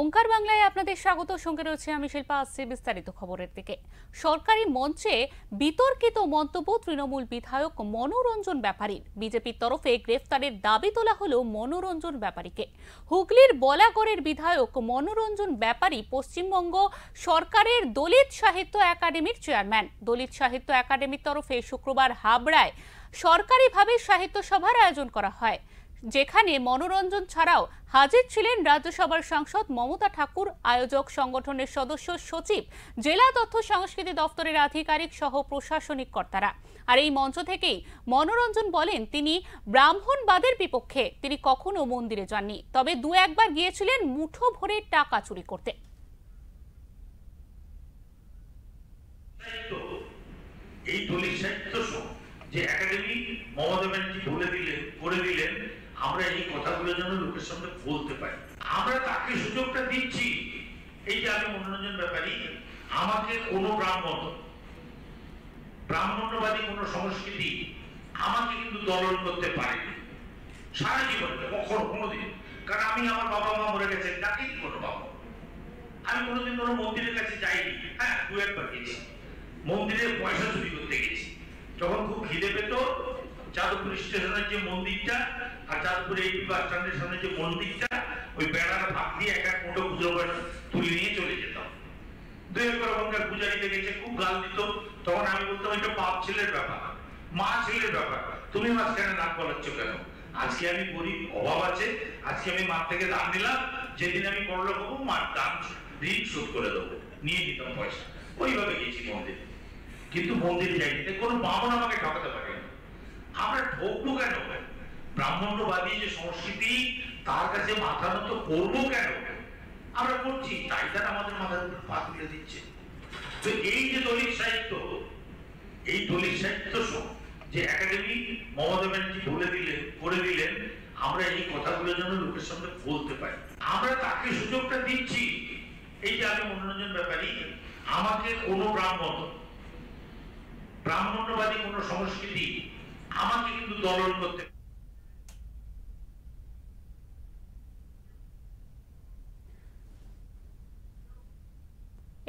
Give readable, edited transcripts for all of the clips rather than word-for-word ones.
ওঙ্কার বাংলায় আপনাদের স্বাগত। সঙ্গে রয়েছে আমি শিল্পা। আসছে বিস্তারিত খবরের দিকে। সরকারি মঞ্চে বিতর্কিত মন্তব্য তৃণমূল বিধায়ক মনোরঞ্জন ব্যাপারীর। বিজেপির তরফে গ্রেফতারের দাবি তোলা হলো মনোরঞ্জন ব্যাপারীকে। হুগলির বলাগড়ের বিধায়ক মনোরঞ্জন ব্যাপারী পশ্চিমবঙ্গ সরকারের দলিত সাহিত্য একাডেমির চেয়ারম্যান। দলিত সাহিত্য একাডেমির তরফে শুক্রবার হাবড়ায় সরকারিভাবে সাহিত্য সভার আয়োজন করা হয়, যেখানে মনোরঞ্জন ছাড়াও হাজির ছিলেন রাজ্যসভার সাংসদ মমতা ঠাকুর, আয়োজক সংগঠনের সদস্য সচিব, জেলা তথ্য সংস্কৃতি দপ্তরের আধিকারিক সহ প্রশাসনিক কর্তারা। আর এই মঞ্চ থেকেই মনোরঞ্জন বলেন তিনি ব্রাহ্মণবাদের বিপক্ষে। তিনি কখনো মন্দিরে যাননি, তবে দু একবার গিয়েছিলেন মুঠো ভরে টাকা চুরি করতে। এই দলিত সাহিত্য যে একাডেমি মমতা ব্যানার্জি করে দিলেন, আমরা এই কথাগুলো যেন লোকের সামনে বলতে পারি। আমরা তাকে সুযোগটা দিচ্ছি। এই যে আমি মনোরঞ্জন ব্যাপারী, আমাকে কোনো ব্রাহ্মণ্যবাদী কোন সংস্কৃতি আমাকে কিন্তু দলন করতে পারেনি সারা জীবনে, কখনো কোনোদিন। কারণ আমি আমার বাবা মা মরে গেছেন, ডাকিনি কোনো বাবা। আমি কোনোদিন কোনো মন্দিরের কাছে যাইনি। হ্যাঁ, দু একবার গেছি, মন্দিরে পয়সা চুরি করতে গেছি। যখন খুব খিদে পেত, যাদবপুর স্টেশনের যে মন্দিরটা আর যাদবপুর এই বাস স্ট্যান্ডের সামনে যে মন্দিরটা, ওই বেড়ার ভাগ দিয়ে এক এক মুঠো পুজো করে তুলে নিয়ে চলে যেতাম। দু একবার ওখানকার পূজারিতে গেছে, খুব গাল দিত। তখন আমি বলতাম এটা বাপ ছেলের ব্যাপার, মা ছেলের ব্যাপার, তুমি মাঝখানে নাক গলাচ্ছ কেন? আজকে আমি গরিব, অভাব আছে, আজকে আমি মার থেকে দান নিলাম, যেদিন আমি বড়লোক হবো মার দান ঋণ শোধ করে দেবো, নিয়ে নিতাম পয়সা। ওইভাবে গেছি মন্দিরে, কিন্তু মন্দিরে যাইনি। কোনো ব্রাহ্মণ আমাকে ঠকাতে পারে না। আমরা ঠকবো কেন? ব্রাহ্মণ্যবাদী যে সংস্কৃতি, তার কাছে মাথা নত করবো কেন? আমরা করছি, তাই তারা আমাদের মাথার উপর পা তুলে দিচ্ছে। তো এই যে দলিত সাহিত্য, এই দলিত সাহিত্য যে একাডেমি মমতা ব্যানার্জি করে দিলেন, আমরা এই কথাগুলো যেন লোকের সামনে বলতে পারি। আমরা তাকে সুযোগটা দিচ্ছি। এই যে আমি মনোরঞ্জন ব্যাপারী, আমাকে কোনো ব্রাহ্মণ্যবাদী কোন সংস্কৃতি আমাকে কিন্তু দলন করতে।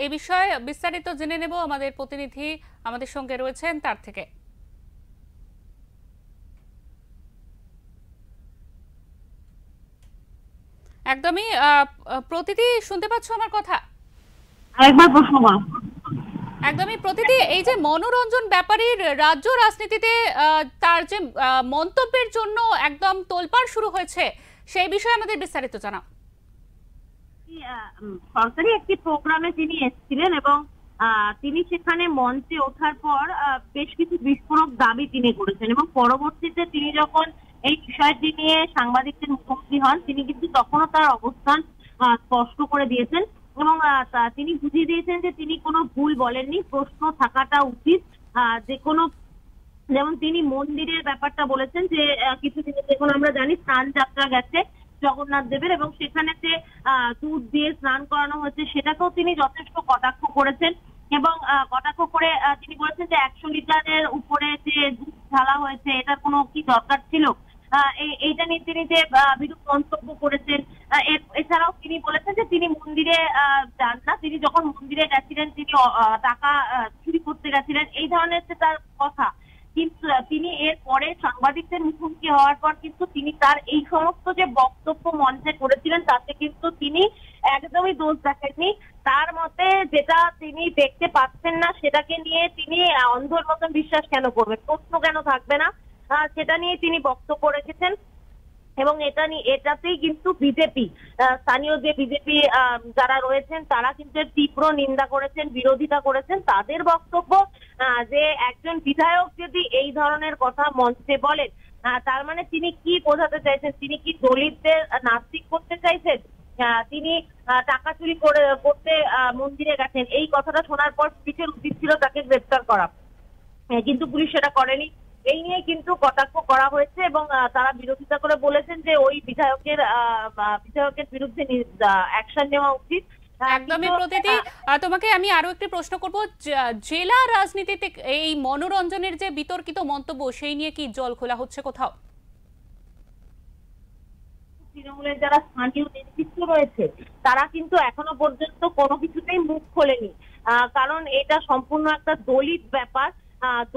এই বিষয়ে বিস্তারিত জেনে নেব, আমাদের প্রতিনিধি আমাদের সঙ্গে রয়েছেন তার থেকে। একদমই প্রতিটি, শুনতে পাচ্ছ আমার কথা? একবার প্রশ্ন করো। একদমই প্রতিটি, এই যে মনোরঞ্জন ব্যাপারীর রাজ্য রাজনীতিতে তার যে মন্তব্যের জন্য একদম তোলপাড় শুরু হয়েছে, সেই বিষয়ে আমাদের বিস্তারিত জানাও। সরকারি একটি প্রোগ্রামে তিনি এসেছিলেন এবং তিনি সেখানে মঞ্চে ওঠার পর বেশ কিছু বিস্ফোরক দাবি তিনি করেছেন এবং পরবর্তীতে তিনি যখন এই বিষয়টি নিয়ে সাংবাদিকদের মুখোমুখি হন, তিনি কিন্তু তখনও তার অবস্থান স্পষ্ট করে দিয়েছেন এবং তিনি বুঝিয়ে দিয়েছেন যে তিনি কোনো ভুল বলেননি, প্রশ্ন থাকাটা উচিত। যে কোনো, যেমন তিনি মন্দিরের ব্যাপারটা বলেছেন যে কিছু জিনিস এখন আমরা জানি স্নান যাত্রা গেছে জগন্নাথ দেবের এবং সেখানে যে দুধ দিয়ে স্নান করানো হয়েছে সেটাকেও তিনি যথেষ্ট কটাক্ষ করেছেন এবং কটাক্ষ করে তিনি বলেছেন যে 100 লিটারের উপরে যে দুধ ঢালা হয়েছে এটার কোনো কি দরকার ছিল। এইটা নিয়ে তিনি যে বিরূপ মন্তব্য করেছেন। এছাড়াও তিনি বলেছেন যে তিনি মন্দিরে যান না, তিনি যখন মন্দিরে গেছিলেন তিনি টাকা চুরি করতে গেছিলেন, এই ধরনের যে তার কথা। কিন্তু তিনি এর পরে সাংবাদিকদের মুখোমুখি হওয়ার পর কিন্তু তিনি তার এই সমস্ত যে বক্তব্য মঞ্চে করেছিলেন তাতে কিন্তু তিনি একদমই দোষ দেখেননি। তার মতে যেটা তিনি দেখতে পাচ্ছেন না সেটাকে নিয়ে তিনি অন্ধের মতন বিশ্বাস কেন করবেন, প্রশ্ন কেন থাকবে না, সেটা নিয়ে তিনি বক্তব্য রেখেছেন। এবং এটাতেই কিন্তু বিজেপি, স্থানীয় যে বিজেপি যারা রয়েছেন তারা কিন্তু তীব্র নিন্দা করেছেন, বিরোধিতা করেছেন। তাদের বক্তব্য যে একজন বিধায়ক যদি এই ধরনের কথা মঞ্চে বলেন, তার মানে তিনি কি বোঝাতে চাইছেন? তিনি কি দলিতদের নাস্তিক করতে চাইছেন? তিনি টাকা চুরি করতে মন্দিরে গেছেন, এই কথাটা শোনার পর পুলিশের উচিত ছিল তাকে গ্রেফতার করা, কিন্তু পুলিশ সেটা করেনি। এই নিয়ে কিন্তু কটাক্ষ করা হয়েছে এবং তারা বিরোধিতা করে বলেছেন যে ওই বিধায়কের বিরুদ্ধে অ্যাকশন নেওয়া উচিত। একদমই প্রতিটি, তোমাকে আমি আরো একটি প্রশ্ন করব, জেলা রাজনীতিতে এই মনোরঞ্জনের যে বিতর্কিত মন্তব্য সেই নিয়ে কি জল খোলা হচ্ছে কোথাও? তৃণমূলের যারা স্থানীয় নেতৃত্ব রয়েছে তারা কিন্তু এখনো পর্যন্ত কোনো কিছুতেই মুখ খোলেনি। কারণ এটা সম্পূর্ণ একটা দলিত ব্যাপার,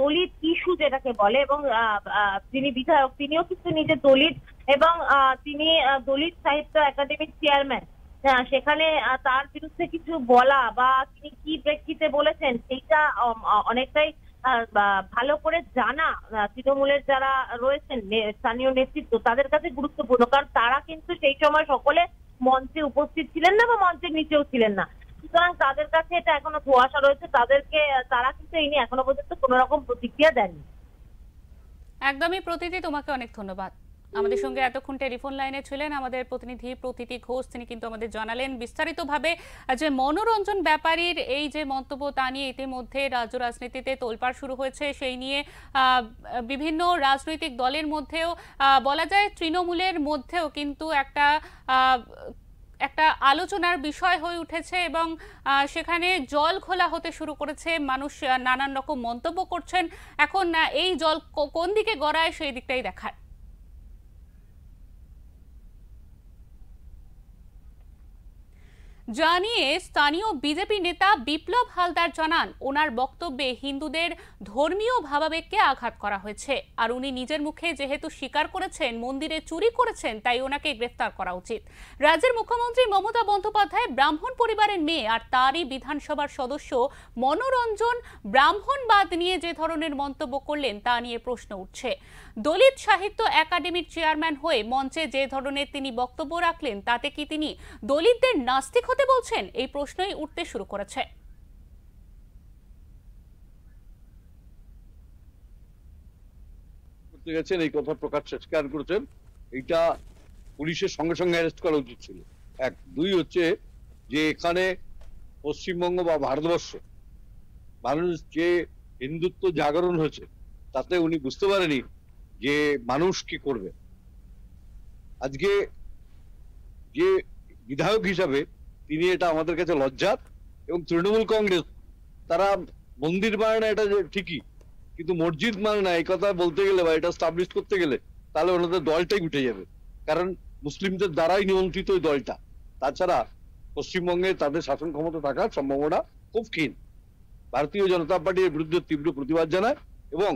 দলিত ইস্যু যেটাকে বলে, এবং যিনি বিধায়ক তিনিও কিন্তু নিজে দলিত, এবং তিনি দলিত সাহিত্য একাডেমির চেয়ারম্যান। সেখানে তার বিরুদ্ধে কিছু বলা বা তিনি কি প্রেক্ষিতে বলেছেন সেইটা অনেকটাই ভালো করে জানা তৃণমূলের যারা রয়েছেন স্থানীয় নেতৃত্ব তাদের কাছে গুরুত্বপূর্ণ, কারণ তারা কিন্তু সেই সময় সকলে মঞ্চে উপস্থিত ছিলেন না বা মঞ্চের নিচেও ছিলেন না। সুতরাং তাদের কাছে এটা এখনো ধোঁয়াশা রয়েছে, তারা কিন্তু এই নিয়ে এখনো পর্যন্ত কোনো রকম প্রতিক্রিয়া দেননি। একদমই প্রতীতি, তোমাকে অনেক ধন্যবাদ। আমাদের সঙ্গে এতক্ষণ টেলিফোন লাইনে ছিলেন আমাদের প্রতিনিধি প্রতীতি ঘোষ। তিনি কিন্তু আমাদের জানালেন বিস্তারিতভাবে যে মনোরঞ্জন ব্যাপারীর এই যে মন্তব্য তা নিয়ে ইতিমধ্যে রাজ্য রাজনীতিতে তোলপাড় শুরু হয়েছে। সেই নিয়ে বিভিন্ন রাজনৈতিক দলের মধ্যেও বলা যায় তৃণমূলের মধ্যেও কিন্তু একটা আলোচনার বিষয় হয়ে উঠেছে এবং সেখানে জল খোলা হতে শুরু করেছে। মানুষ নানান রকম মন্তব্য করছেন। এখন এই জল কোন দিকে গড়ায় সেই দিকটাই দেখার। জানিয়ে স্থানীয় বিজেপি নেতা বিপ্লব হালদার জানান ওনার বক্তব্যে হিন্দুদের ধর্মীয় ভাবাবেগকে আঘাত করা হয়েছে, আর উনি নিজের মুখে যেহেতু স্বীকার করেছেন মন্দিরে চুরি করেছেন তাই ওনাকে গ্রেফতার করা উচিত। রাজ্যের মুখ্যমন্ত্রী মমতা বন্দ্যোপাধ্যায় ব্রাহ্মণ পরিবারের মেয়ে, আর তারই বিধানসভার সদস্য মনোরঞ্জন ব্রাহ্মণবাদ নিয়ে যে ধরনের মন্তব্য করলেন তা নিয়ে প্রশ্ন উঠছে। দলিত সাহিত্য একাডেমির চেয়ারম্যান হয়ে মঞ্চে যে ধরনের তিনি বক্তব্য রাখলেন তাতে কি তিনি দলিতদের নাস্তিক হতে বলছেন? এই প্রশ্নই উঠতে শুরু করেছে। এই কথা প্রকাশ স্বীকার করেছেন, এটা পুলিশের সঙ্গে সঙ্গে অ্যারেস্ট করা উচিত ছিল। এক, দুই হচ্ছে যে এখানে পশ্চিমবঙ্গ বা ভারতবর্ষ মানুষ যে হিন্দুত্ব জাগরণ হয়েছে তাতে উনি বুঝতে পারেনি যে মানুষ কি করবে। আজকে যে বিধায়ক হিসাবে তিনি এটা আমাদের কাছে লজ্জার, এবং তৃণমূল কংগ্রেস তারা মন্দির মানে না এটা ঠিকই, কিন্তু মসজিদ মানে না এই কথা বলতে গেলে বা এটা স্টাবলিশ করতে গেলে তাহলে ওনাদের দলটাই উঠে যাবে, কারণ মুসলিমদের দ্বারাই নিয়ন্ত্রিত ওই দলটা। তাছাড়া পশ্চিমবঙ্গে তাদের শাসন ক্ষমতা থাকার সম্ভাবনা খুব ক্ষীণ। ভারতীয় জনতা পার্টি এর বিরুদ্ধে তীব্র প্রতিবাদ জানায় এবং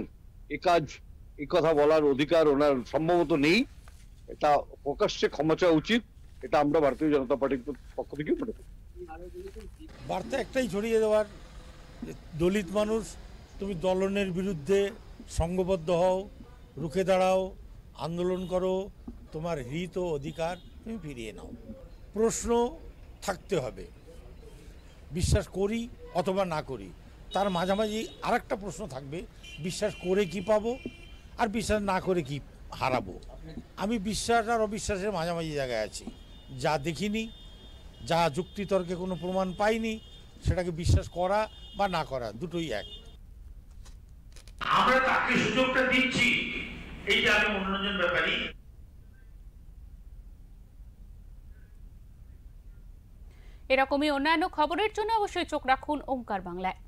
এই কথা বলার অধিকার ওনার সম্ভবত নেই। এটা প্রকাশ্যে ক্ষমা চাওয়া উচিত, এটা আমরা ভারতীয় জনতা পার্টির পক্ষ থেকে মনে করি। বার্তা একটাই ছড়িয়ে দেওয়ার, দলিত মানুষ তুমি দলনের বিরুদ্ধে সংঘবদ্ধ হও, রুখে দাঁড়াও, আন্দোলন করো, তোমার হিত ও অধিকার তুমি ফিরিয়ে নাও। প্রশ্ন থাকতে হবে, বিশ্বাস করি অথবা না করি, তার মাঝামাঝি আরেকটা প্রশ্ন থাকবে, বিশ্বাস করে কি পাবো আর বিশ্বাস না করে কি হারাবো। আমি বিশ্বাস আর অবিশ্বাসের মাঝামাঝি জায়গায় আছি। যা দেখিনি, যা যুক্তিতর্কে কোনো প্রমাণ পাইনি, সেটাকে বিশ্বাস করা বা না করা দুটোই এক। আমরা তাকে সুযোগটা দিচ্ছি, এই যে আমি মনোরঞ্জন ব্যাপারী। এরকমই অন্যান্য খবরের জন্য অবশ্যই চোখ রাখুন ওঙ্কার বাংলায়।